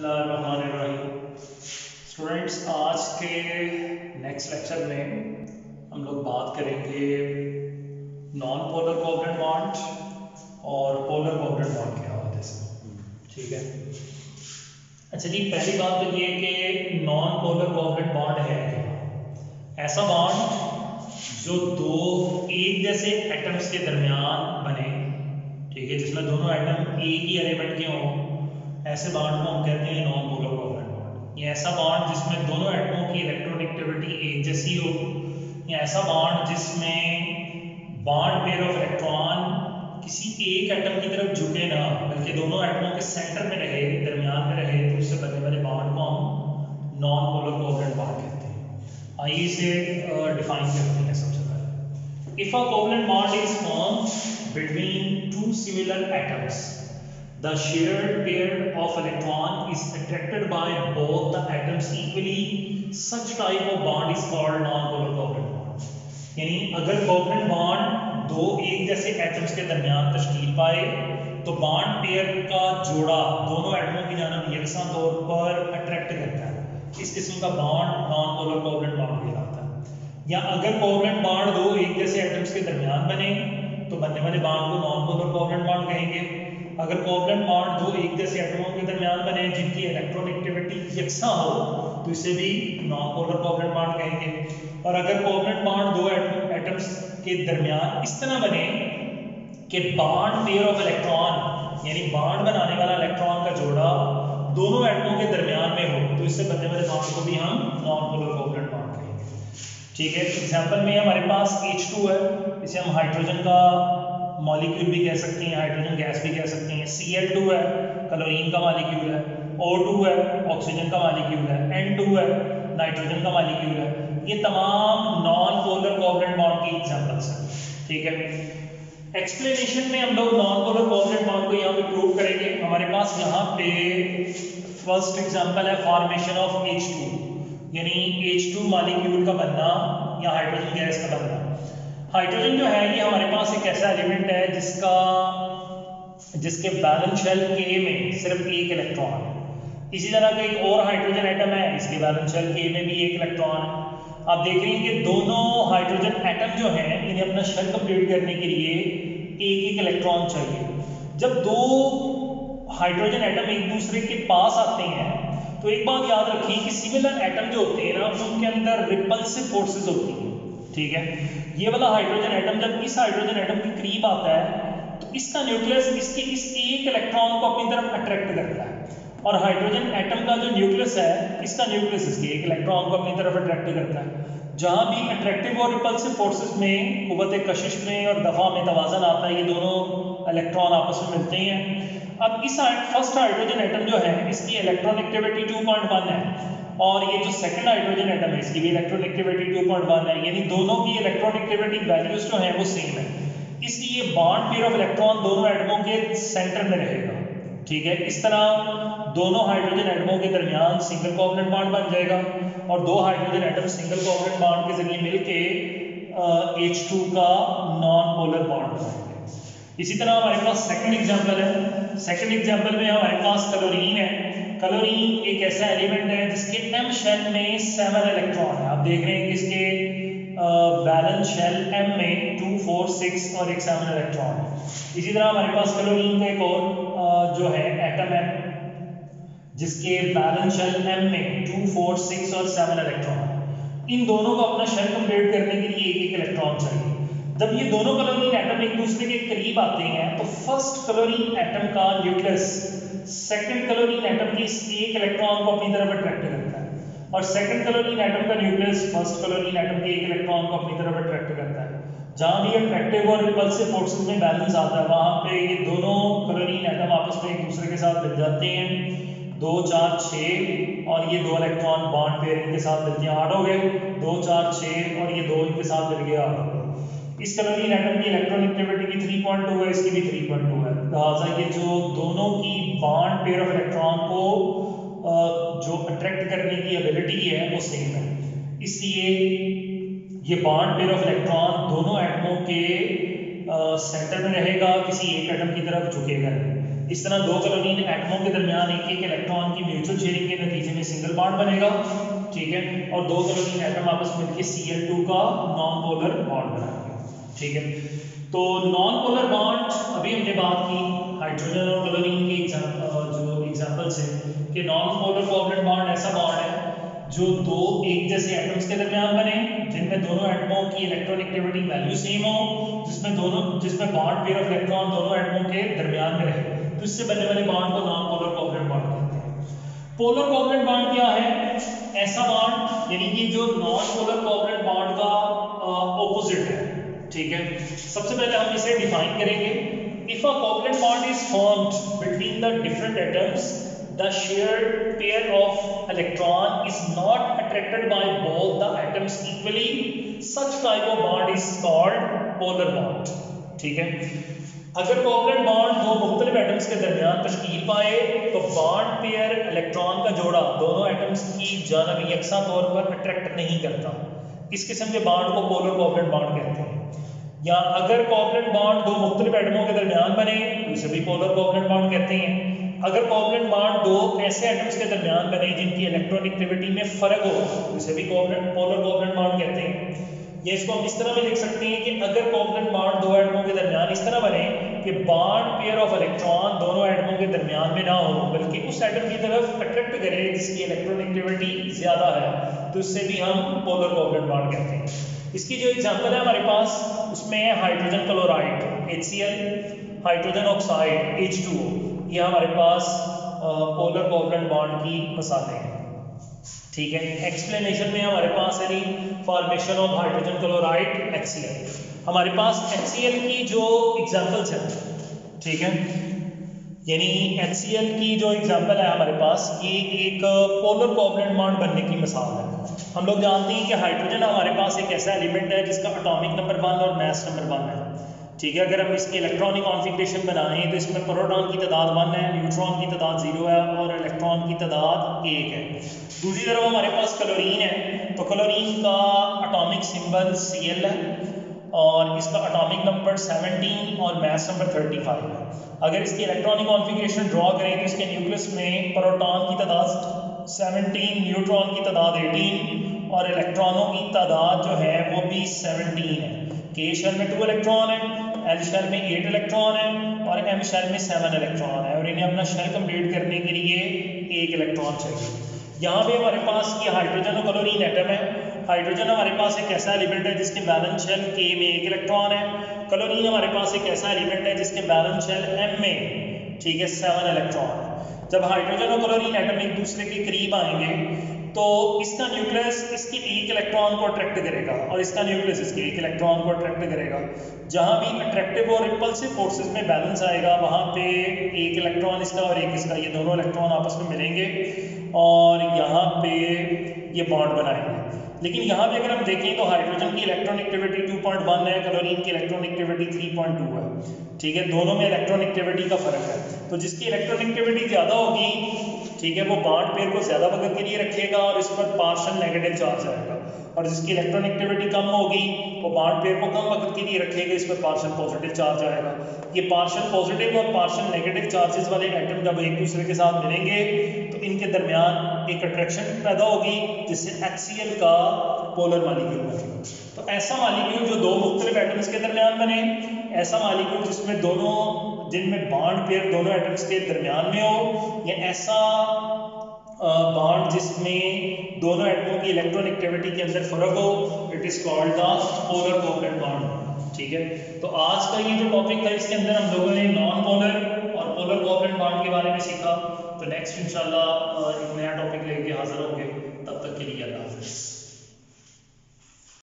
बिस्मिल्लाहिर्रहमानिर्रहीम। स्टूडेंट्स, आज के नेक्स्ट लेक्चर में हम लोग बात करेंगे नॉन पोलर कोवलेंट बॉन्ड और पोलर कोवलेंट बॉन्ड के हवाले से। ठीक है। अच्छा जी, पहली बात तो ये कि नॉन पोलर कोवलेंट बॉन्ड है क्या? ऐसा बॉन्ड जो दो एक जैसे एटम्स के दरमियान बने, ठीक है, जिसमें दोनों एटम एक ही एलिमेंट के हों, ऐसे बॉन्ड को हम कहते हैं नॉन पोलर कोवलेंट बॉन्ड। ये ऐसा बॉन्ड जिसमें दोनों एटमों की इलेक्ट्रोनेगेटिविटी एक जैसी हो, या ऐसा बॉन्ड जिसमें बॉन्ड पेयर ऑफ इलेक्ट्रॉन किसी एक एटम की तरफ झुके ना, बल्कि दोनों एटमों के सेंटर में रहे, दरमियान में रहे, तो उससे बनने वाले बॉन्ड को हम नॉन पोलर कोवलेंट बॉन्ड कहते हैं। आइए इसे डिफाइन करते हैं। सबसे पहले, if a covalent bond is formed between two similar atoms, the shared pair of electron is attracted by both the atoms equally, such type of bond is called non-polar covalent bond। यानी अगर covalent bond दो एक जैसे atoms के दरमियान तश्कील पाए तो bond pair का जोड़ा दोनों एटमों की जानिब यकसा तौर पर अट्रैक्ट करता है, इस किस्म का bond non polar covalent bond कहलाता है। या अगर कोवलेंट बॉन्ड दो एक जैसे एटम्स के दरमियान बने तो बनने वाले बॉन्ड को नॉन पोलर कोवलेंट बॉन्ड कहेंगे। अगर कोवलेंट बॉन्ड दो एक जैसे एटमों के दरमियान बने जिनकी इलेक्ट्रोनेगेटिविटी यकसा हो तो इसे भी नॉन पोलर कोवलेंट बॉन्ड कहेंगे। और अगर कोवलेंट बॉन्ड दो एटम्स के दरमियान इस तरह बने कि बॉन्ड पेयर ऑफ इलेक्ट्रॉन यानी बॉन्ड बनाने वाला इलेक्ट्रॉन का जोड़ा दोनों एटमों के दरमियान में हो तो इससे बनने वाले बॉन्ड को भी हम नॉन पोलर कोवलेंट बॉन्ड कहेंगे। ठीक है। एग्जांपल में हमारे पास H2 है, इसे हम हाइड्रोजन का मॉलिक्यूल भी कह सकते हैं, हाइड्रोजन गैस भी कह सकते हैं। Cl2 है, क्लोरीन का मॉलिक्यूल है। O2 है, ऑक्सीजन का मॉलिक्यूल है। N2 है, नाइट्रोजन का मॉलिक्यूल है। ये तमाम नॉन पोलर कोवलेंट बॉन्ड की एग्जांपल्स हैं। ठीक है। एक्सप्लेनेशन में हम लोग नॉन पोलर कोवलेंट बॉन्ड को यहाँ पे प्रूव करेंगे। हमारे पास यहाँ पे फर्स्ट एग्जांपल है फॉर्मेशन ऑफ H2, यानी H2 मॉलिक्यूल का बनना या हाइड्रोजन गैस का बनना। हाइड्रोजन जो है ये हमारे पास एक ऐसा एलिमेंट है जिसके बैलेंस शेल K में सिर्फ एक इलेक्ट्रॉन है। इसी तरह का एक और हाइड्रोजन एटम है, इसके बैलेंस शेल K में भी एक इलेक्ट्रॉन है। आप देख रहे हैं कि दोनों हाइड्रोजन एटम जो हैं इन्हें अपना शेल कंप्लीट करने के लिए एक एक इलेक्ट्रॉन चाहिए। जब दो हाइड्रोजन एटम एक दूसरे के पास आते हैं तो एक बात याद रखिए कि सिमिलर एटम जो होते हैं ना उनके अंदर रिपल्सिव फोर्सेस होती हैं। ठीक है। ये वाला हाइड्रोजन एटम जब इस हाइड्रोजन एटम के करीब आता है तो इसका न्यूक्लियस इसके इस एक इलेक्ट्रॉन को अपनी तरफ अट्रैक्ट करता है, और हाइड्रोजन एटम का जो न्यूक्लियस है इसका न्यूक्लियस इसके एक इलेक्ट्रॉन को अपनी तरफ अट्रैक्ट करता है। जहां भी अट्रैक्टिव और रिपल्सिव फोर्सेस में कुव्वत कशिश में और दफा में तवाज़न आता है, ये दोनों इलेक्ट्रॉन आपस में मिलते हैं। अब इस फर्स्ट हाइड्रोजन एटम जो है इसकी इलेक्ट्रोनेगेटिविटी 2.1 है, और ये जो सेकंड हाइड्रोजन एटम है इसकी भी इलेक्ट्रोनेगेटिविटी 2.1 है, यानी दोनों की इलेक्ट्रोनेगेटिविटी वैल्यूज जो है वो सेम है। इसलिए बॉन्ड पेयर ऑफ इलेक्ट्रॉन दोनों एटमों के सेंटर में रहेगा। ठीक है। इस तरह दोनों हाइड्रोजन एटमों के दरमियान सिंगल कोवलेंट बॉन्ड बन जाएगा, और दो hydrogen atom single covalent bond के जरिए मिलके H2 का नॉन पोलर बॉन्ड बनाएंगे। इसी तरह हमारे पास सेकंड एग्जांपल है। सेकंड एग्जांपल में हमारे पास क्लोरीन है। क्लोरीन एक ऐसा एलिमेंट है जिसके M शेल में 7 इलेक्ट्रॉन है। आप देख रहे हैं कि इसके बैलेंस शेल M में 2, 4, 6 और एक 7 इलेक्ट्रॉन है। इसी तरह हमारे पास क्लोरीन का एक और जो है एटम है जिसके बैलेंस शेल M में 2, 4, 6 और 7 इलेक्ट्रॉन है। इन दोनों को अपना शेल कंप्लीट करने के लिए एक एक इलेक्ट्रॉन चाहिए। जब ये दोनों क्लोरीन एटम एक दूसरे के करीब आते हैं तो फर्स्ट क्लोरीन एटम का न्यूक्लियस सेकंड क्लोरीन एटम के इस एक इलेक्ट्रॉन को अपनी तरफ अट्रैक्ट करता है, और सेकंड क्लोरीन एटम का न्यूक्लियस फर्स्ट क्लोरीन एटम के एक इलेक्ट्रॉन को अपनी तरफ अट्रैक्ट करता है। जहां भी अट्रैक्टिव और रिपल्सिव फोर्सेस में बैलेंस आता है वहां पे ये दोनों क्लोरीन एटम आपस में एक दूसरे के साथ मिल जाते हैं। 2, 4, 6 और ये दो इलेक्ट्रॉन बॉन्ड पेयर इनके साथ मिलते हैं 8 हो गए। 2, 4, 6 और ये दो इनके साथ मिल गए 8 हो गए। इस क्लोरीन एटम की इलेक्ट्रोनेगेटिविटी भी 3.2 है, इसकी भी 3.2 है। लिहाजा ये जो दोनों की बॉन्ड पेयर ऑफ इलेक्ट्रॉन को जो अट्रैक्ट करने की एबिलिटी है वो सेम है, इसलिए ये बॉन्ड पेयर ऑफ इलेक्ट्रॉन दोनों एटमों के सेंटर में रहेगा, किसी एक एटम की तरफ झुकेगा। इस तरह दो क्लोरीन एटमों के दरमियान एक एक इलेक्ट्रॉन की म्यूचुअल सिंगल बॉन्ड बनेगा, ठीक है, और दो क्लोरीन एटम आपस में मिलकर Cl2 का नॉन पोलर बॉन्ड बनाएंगे, ठीक है। तो नॉन पोलर बॉन्ड अभी हमने बात की हाइड्रोजन और क्लोरीन के जो एग्जांपल्स हैं कि नॉन पोलर कोवलेंट बॉन्ड ऐसा बॉन्ड है जो दो एक जैसे एटम्स के दरमियान बने जिनमें दोनों एटमों की इलेक्ट्रॉनिगेटिविटी वैल्यू सेम हो, जिसमें बॉन्ड पेयर ऑफ इलेक्ट्रॉन दोनों एटमों के दरमियान में रहे, तो इससे बनने वाले बॉन्ड को नॉन पोलर कोवलेंट बॉन्ड कहते हैं। पोलर कोवलेंट बॉन्ड क्या है? ऐसा बॉन्ड यानी कि जो नॉन पोलर कोवलेंट बॉन्ड का ऑपोजिट है, ठीक है। सबसे पहले हम इसे डिफाइन करेंगे। If a covalent bond is formed between the different atoms, the shared pair of electron is not attracted by both the atoms equally, such type of bond is called polar bond, ठीक है। अगर covalent bond दो मुख्तलिफ atoms के दरमियान तश्कील पाए तो bond pair electron का जोड़ा दोनों एटम्स की जानब यकसा तौर पर अट्रैक्ट नहीं करता, इस किस्म के बॉन्ड को पोलर कोवलेंट बॉन्ड कहते हैं। या अगर कोवलेंट बॉन्ड दो मुख्तलिफ एटमों के दरमियान बने तो इसे भी पोलर कोवलेंट बॉन्ड कहते हैं। अगर कोवलेंट बॉन्ड दो ऐसे एटम्स के दरमियान बने जिनकी इलेक्ट्रॉनिगेटिविटी में फर्क हो तो इसे भी पोलर कोवलेंट बॉन्ड कहते हैं। ये इसको हम इस तरह भी लिख सकते हैं कि अगर कोवलेंट बॉन्ड दो एटमों के दरमियान इस तरह बने कि बॉन्ड पेयर ऑफ इलेक्ट्रॉन दोनों एटमों के दरमियान में ना हो बल्कि उस एटम की तरफ अट्रैक्ट करे जिसकी इलेक्ट्रॉनिगेटिविटी ज्यादा है, तो इससे भी हम पोलर कोवलेंट बॉन्ड कहते हैं। इसकी जो एग्जांपल है हमारे पास उसमें है hydrogen chloride HCl, hydrogen oxide H2O, ये हमारे पास पोलर कोवलेंट बॉन्ड की मिसालें हैं, ठीक है। एक्सप्लेनेशन में हमारे पास है formation of hydrogen chloride HCl। हमारे पास HCl की जो एग्जांपल्स हैं, ठीक है, यानी HCl की जो एग्जांपल है हमारे पास ये एक पोलर कोवलेंट बॉन्ड बनने की मिसाल है। हम लोग जानते हैं कि हाइड्रोजन हमारे पास एक ऐसा एलिमेंट है जिसका एटॉमिक नंबर 1 और मास नंबर 1 है, ठीक है। अगर हम इसकी इलेक्ट्रॉनिक कॉन्फ़िगरेशन बनाएं तो इसमें प्रोटॉन की तादाद 1 है, न्यूट्रॉन की तादाद 0 है और इलेक्ट्रॉन की तादाद 1 है। दूसरी तरफ हमारे पास क्लोरीन है, तो क्लोरीन का एटॉमिक सिंबल Cl है और इसका एटॉमिक नंबर 17 और मास नंबर 35 है। अगर इसकी इलेक्ट्रॉनिक कॉन्फ़िगरेशन ड्रॉ करें तो इसके न्यूक्लियस में प्रोटॉन की तादाद 17, न्यूट्रॉन की तादाद 18 और इलेक्ट्रॉनों की तादाद जो है वो भी 17 है। K शेल में 2 इलेक्ट्रॉन है, L शेल में 8 इलेक्ट्रॉन है और M शेल में 7 इलेक्ट्रॉन है और इन्हें अपना शेल कंप्लीट करने के लिए 1 इलेक्ट्रॉन चाहिए। यहाँ पे हमारे पास ये हाइड्रोजन और क्लोरीन एटम है। हाइड्रोजन हमारे पास एक ऐसा एलिमेंट है जिसके बैलेंस शेल K में 1 इलेक्ट्रॉन है। क्लोरीन हमारे पास एक ऐसा एलिमेंट है जिसके बैलेंस शेल M में, ठीक है, 7 इलेक्ट्रॉन। जब हाइड्रोजन और क्लोरीन एटम एक दूसरे के करीब आएंगे तो इसका न्यूक्लियस इसके 1 इलेक्ट्रॉन को अट्रैक्ट करेगा और इसका न्यूक्लियस इसके 1 इलेक्ट्रॉन को अट्रैक्ट करेगा। जहाँ भी अट्रैक्टिव और रिपल्सिव फोर्सेस में बैलेंस आएगा वहाँ पे 1 इलेक्ट्रॉन इसका और 1 इसका, ये दोनों इलेक्ट्रॉन आपस में मिलेंगे और यहाँ पे ये बॉन्ड बनाएंगे। लेकिन यहाँ पे अगर हम देखें तो हाइड्रोजन की इलेक्ट्रॉनिगेटिविटी 2.1 है, क्लोरीन की इलेक्ट्रॉनिगेटिविटी 3.2 है, ठीक है। दोनों में इलेक्ट्रॉनिगेटिविटी का फर्क है, तो जिसकी इलेक्ट्रॉनिगेटिविटी ज़्यादा होगी, ठीक है, वो बॉन्ड पेयर को ज़्यादा वक्त के लिए रखेगा और इस पर पार्शियल नेगेटिव चार्ज आएगा, और जिसकी इलेक्ट्रॉनिगेटिविटी कम होगी वो बॉन्ड पेयर को कम वक्त के लिए रखेगा, इस पर पार्शियल पॉजिटिव चार्ज आएगा। ये पार्शियल पॉजिटिव और पार्शियल नेगेटिव चार्जेस वाले एटम जब एक दूसरे के साथ मिलेंगे तो इनके दरमियान एक अट्रैक्शन पैदा होगी जिससे HCl का पोलर मालिक्यूल बनेगा। तो ऐसा मालिक्यूल जो दो मुख्तलिफ एटम्स के दरमियान बने, ऐसा मालिक्यूल जिनमें बॉन्ड पेयर दोनों एटम्स के दरमियान में हो, या ऐसा बॉन्ड जिसमें दोनों एटमों की इलेक्ट्रॉनिगेटिविटी के अंदर फर्क हो, it is called the polar covalent bond, ठीक है। तो आज का ये जो टॉपिक था इसके अंदर हम लोगों ने नॉन पोलर और पोलर कोवलेंट बॉन्ड के बारे में सीखा। तो नेक्स्ट इंशाल्लाह एक नया टॉपिक लेके हाजिर होंगे, तब तक के लिए अल्लाह हाफ़िज़।